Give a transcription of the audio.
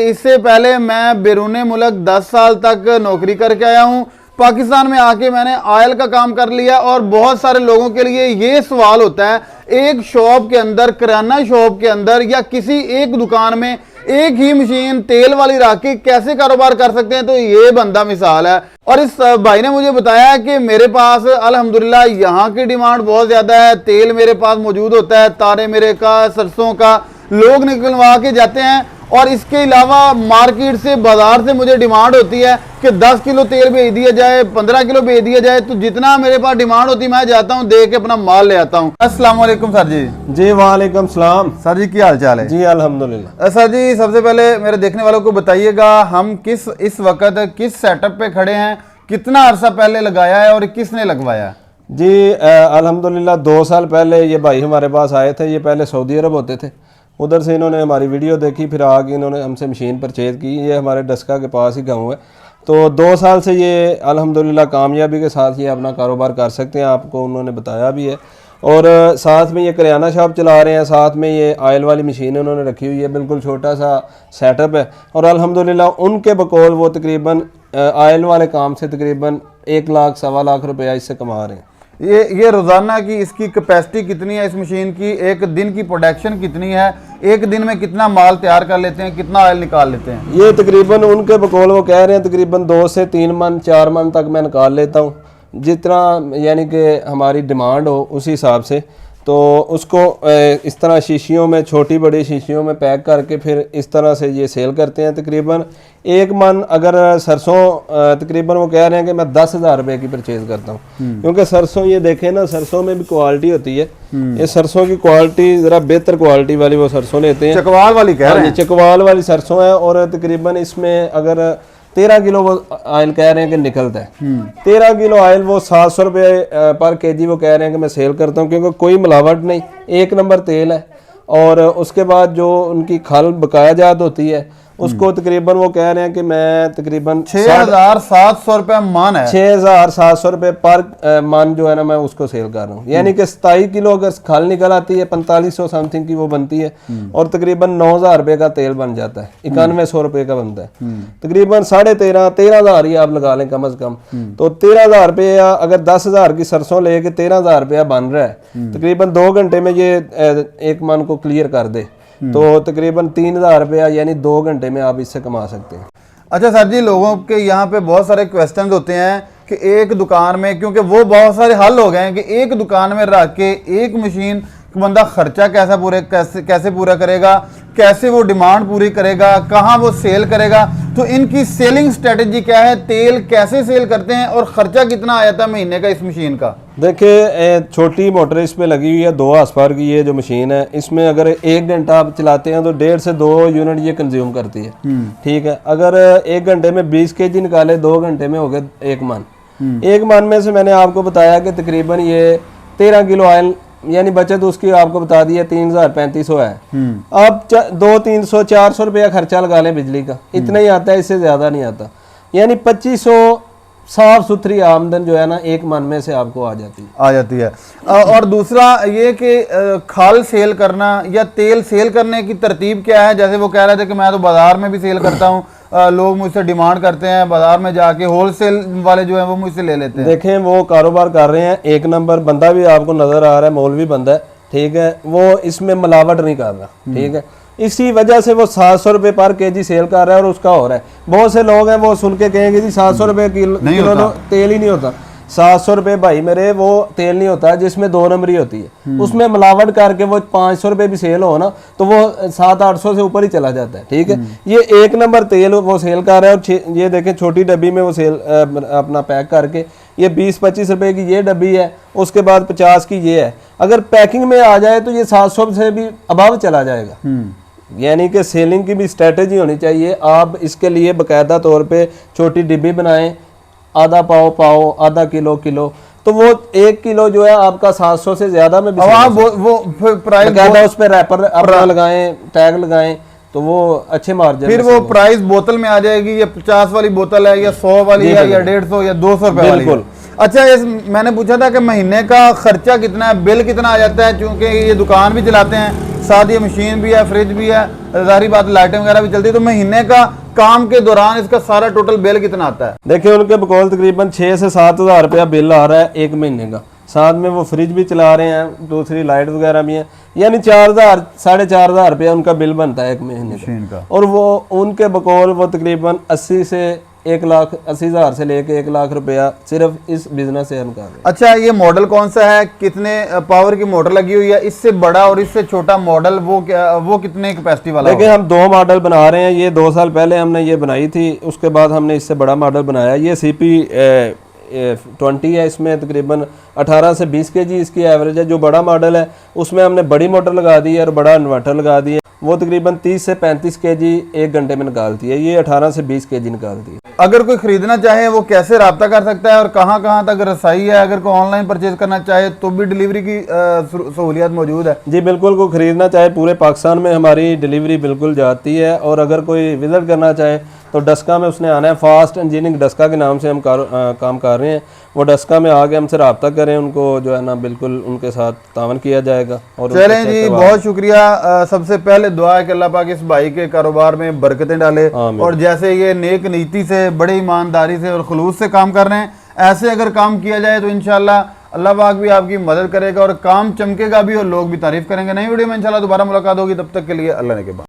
इससे पहले मैं बैरून मुल्क 10 साल तक नौकरी करके आया हूँ। पाकिस्तान में आके मैंने ऑयल का काम कर लिया और बहुत सारे लोगों के लिए ये सवाल होता है, एक शॉप के अंदर, किराना शॉप के अंदर या किसी एक दुकान में एक ही मशीन तेल वाली रख के कैसे कारोबार कर सकते हैं। तो ये बंदा मिसाल है। और इस भाई ने मुझे बताया कि मेरे पास अल्हम्दुलिल्लाह यहाँ की डिमांड बहुत ज्यादा है, तेल मेरे पास मौजूद होता है, तारे मेरे का, सरसों का, लोग निकलवा के जाते हैं। और इसके अलावा मार्केट से, बाजार से मुझे डिमांड होती है कि 10 किलो तेल भेज दिया जाए, 15 किलो भेज दिया जाए। तो जितना मेरे पास डिमांड होती है मैं जाता हूँ, दे के अपना माल ले आता हूँ। अस्सलाम वालेकुम सर जी। जी वालेकुम सलाम। सर जी की हाल चाल है? जी अल्हम्दुलिल्लाह। सर जी सबसे पहले मेरे देखने वालों को बताइएगा, हम इस वक्त किस सेटअप पे खड़े हैं, कितना अरसा पहले लगाया है और किसने लगवाया? जी अल्हम्दुलिल्लाह 2 साल पहले ये भाई हमारे पास आए थे। ये पहले सऊदी अरब होते थे, उधर से इन्होंने हमारी वीडियो देखी, फिर आगे इन्होंने हमसे मशीन परचेज की। ये हमारे डस्का के पास ही गांव है। तो 2 साल से ये अल्हम्दुलिल्लाह कामयाबी के साथ ये अपना कारोबार कर सकते हैं, आपको उन्होंने बताया भी है। और साथ में ये करियाना शॉप चला रहे हैं, साथ में ये ऑयल वाली मशीन उन्होंने रखी हुई है। बिल्कुल छोटा सा सेटअप है और अल्हम्दुलिल्लाह उनके बकौल वो तकरीबन ऑयल वाले काम से तकरीबन 1 लाख सवा लाख रुपया इससे कमा रहे हैं। ये रोजाना की इसकी कैपेसिटी कितनी है इस मशीन की? एक दिन की प्रोडक्शन कितनी है? एक दिन में कितना माल तैयार कर लेते हैं, कितना ऑयल निकाल लेते हैं? ये तकरीबन उनके बकौल वो कह रहे हैं तकरीबन 2 से 3 मन 4 मन तक मैं निकाल लेता हूँ, जितना यानी कि हमारी डिमांड हो उसी हिसाब से। तो उसको इस तरह शीशियों में, छोटी बड़ी शीशियों में पैक करके फिर इस तरह से ये सेल करते हैं। तकरीबन 1 मन अगर सरसों तकरीबन वो कह रहे हैं कि मैं 10,000 रुपये की परचेज करता हूँ, क्योंकि सरसों ये देखें ना, सरसों में भी क्वालिटी होती है। ये सरसों की क्वालिटी ज़रा बेहतर क्वालिटी वाली वो सरसों लेते हैं, चकवाल वाली कह रहे हैं। चकवाल वाली सरसों है। और तकरीबन इसमें अगर 13 किलो वो ऑयल कह रहे हैं कि निकलता है। 13 किलो ऑयल वो 700 रुपये पर केजी वो कह रहे हैं कि मैं सेल करता हूँ, क्योंकि कोई मिलावट नहीं, 1 नंबर तेल है। और उसके बाद जो उनकी खल बकाया जात होती है उसको तकरीबन वो कह रहे हैं कि मैं तकरीबन 6,700 रुपये मन है, 6,700 रुपये पर मन जो है ना मैं उसको सेल कर रहा हूँ। यानी कि 27 किलो अगर खल निकल आती है, 4500 समथिंग की वो बनती है और तकरीबन 9,000 रुपये का तेल बन जाता है, 9100 रुपये का बनता है। तकरीबन 13,500 ही आप लगा लें कम अज कम। तो 13,000 रुपये, अगर 10,000 की सरसों ले के 13,000 रुपया बन रहा है, तकरीबन 2 घंटे में ये 1 मन को क्लियर कर दे तो तकरीबन 3,000 रुपया यानी 2 घंटे में आप इससे कमा सकते हैं। अच्छा सर जी, लोगों के यहाँ पे बहुत सारे क्वेश्चंस होते हैं कि एक दुकान में, क्योंकि वो बहुत सारे हल हो गए हैं कि एक दुकान में रख के एक मशीन बंदा खर्चा कैसे पूरा करेगा, कैसे वो डिमांड पूरी करेगा, कहाँ वो सेल करेगा। तो इनकी सेलिंग स्ट्रेटजी क्या है, तेल कैसे सेल करते हैं और खर्चा कितना आ जाता है महीने का इस मशीन का? देखिए छोटी मोटर इस पे लगी हुई है, 2 हार्सपावर की ये जो मशीन है, इसमें अगर 1 घंटा आप चलाते हैं तो 1.5 से 2 यूनिट ये कंज्यूम करती है। ठीक है, अगर 1 घंटे में 20 केजी निकाले, 2 घंटे में हो गए 1 मन। 1 मन में से मैंने आपको बताया कि तकरीबन ये 13 किलो ऑयल यानी बचत उसकी आपको बता दी है 3,3500 है। अब 200-300 400 रुपया खर्चा लगा लें बिजली का, इतना ही आता है, इससे ज्यादा नहीं आता। यानी 2500 साफ सुथरी आमदन जो है ना 1 मन में से आपको आ जाती है। और दूसरा ये कि खाल सेल करना या तेल सेल करने की तरतीब क्या है? जैसे वो कह रहे थे कि मैं तो बाजार में भी सेल करता हूँ, लोग मुझसे डिमांड करते हैं, बाजार में जाके होलसेल वाले जो है वो मुझसे ले लेते हैं। देखें वो कारोबार कर रहे हैं, 1 नंबर बंदा भी आपको नजर आ रहा है, मौलवी बंदा है, ठीक है, वो इसमें मिलावट नहीं कर रहा, ठीक है। इसी वजह से वो 700 रुपये पर केजी सेल कर रहा है और उसका हो रहा है। बहुत से लोग हैं वो सुन के कहेंगे जी 700 रुपये किलो तेल ही नहीं होता। 700 रुपये भाई मेरे वो तेल नहीं होता जिसमें 2 नंबरी होती है, उसमें मिलावट करके वो 500 रुपये भी सेल हो ना तो वो 700-800 से ऊपर ही चला जाता है, ठीक है। ये 1 नंबर तेल वो सेल कर रहा है। और ये देखें छोटी डब्बी में वो सेल अपना पैक करके, ये 20-25 रुपये की ये डब्बी है, उसके बाद 50 की ये है। अगर पैकिंग में आ जाए तो ये 700 से भी अबाव चला जाएगा। यानी कि सेलिंग की भी स्ट्रेटेजी होनी चाहिए। आप इसके लिए बाकायदा तौर पे छोटी डिब्बी बनाएं, आधा पाव, आधा किलो, तो वो 1 किलो जो है आपका 700 से ज्यादा में भी वो प्राइस उस पर रैपर अपना लगाएं, टैग लगाएं तो वो अच्छे मार्जिन। फिर वो प्राइस बोतल में आ जाएगी, ये 50 वाली बोतल है या 100 वाली है या 150 या 200 रुपए वाली। अच्छा, इस मैंने पूछा था कि महीने का खर्चा कितना है, बिल कितना आ जाता है, क्योंकि ये दुकान भी चलाते हैं, साथ ये मशीन भी है, फ्रिज भी है, जाहिर बात लाइटें वगैरह भी चलती है, तो महीने का काम के दौरान इसका सारा टोटल बिल कितना आता है? देखिए उनके बकौल तकरीबन 6 से 7 हज़ार रुपया बिल आ रहा है एक महीने का। साथ में वो फ्रिज भी चला रहे हैं, दूसरी लाइट वगैरह भी है, यानी 4,000 4,500 रुपया उनका बिल बनता है एक महीने मशीन का। और वो उनके बकौल वो तकरीबन 80 से 1,80,000 से लेके 1 लाख रुपया सिर्फ इस बिजनेस से अर्न कर रहे हैं। अच्छा, ये मॉडल कौन सा है, कितने पावर की मोटर लगी हुई है, इससे बड़ा और इससे छोटा मॉडल वो कितने कैपेसिटी वाला? देखिए हम 2 मॉडल बना रहे हैं, ये 2 साल पहले हमने ये बनाई थी, उसके बाद हमने इससे बड़ा मॉडल बनाया। ये CP 20 है, इसमें तकरीबन 18 से 20 kg इसकी एवरेज है। जो बड़ा मॉडल है उसमें हमने बड़ी मोटर लगा दी है और बड़ा इन्वर्टर लगा दिया, वो तकरीबन 30 से 35 kg 1 घंटे में निकालती है, ये 18 से 20 kg निकालती है। अगर कोई खरीदना चाहे वो कैसे रब्ता कर सकता है और कहाँ कहाँ तक रसाई है? अगर कोई ऑनलाइन परचेज करना चाहे तो भी डिलीवरी की सहूलियत मौजूद है? जी बिल्कुल, कोई खरीदना चाहे पूरे पाकिस्तान में हमारी डिलीवरी बिल्कुल जाती है। और अगर कोई विजिट करना चाहे तो डस्का में उसने आना है, फास्ट इंजीनियरिंग डस्का के नाम से हम काम कर रहे हैं। वो डस्का में आके हमसे रब्ता करें, उनको जो है ना बिल्कुल उनके साथ तावन किया जाएगा। और चलें जी, बहुत शुक्रिया। सबसे पहले दुआ है कि अल्लाह पाक इस भाई के कारोबार में बरकतें डाले, और जैसे ये नेक नीति से, बड़ी ईमानदारी से और खुलूस से काम कर रहे हैं, ऐसे अगर काम किया जाए तो इंशाल्लाह अल्लाह पाक भी आपकी मदद करेगा और काम चमकेगा भी और लोग भी तारीफ करेंगे। नई वीडियो में इंशाल्लाह दोबारा मुलाकात होगी, तब तक के लिए अल्लाह ने के बाद।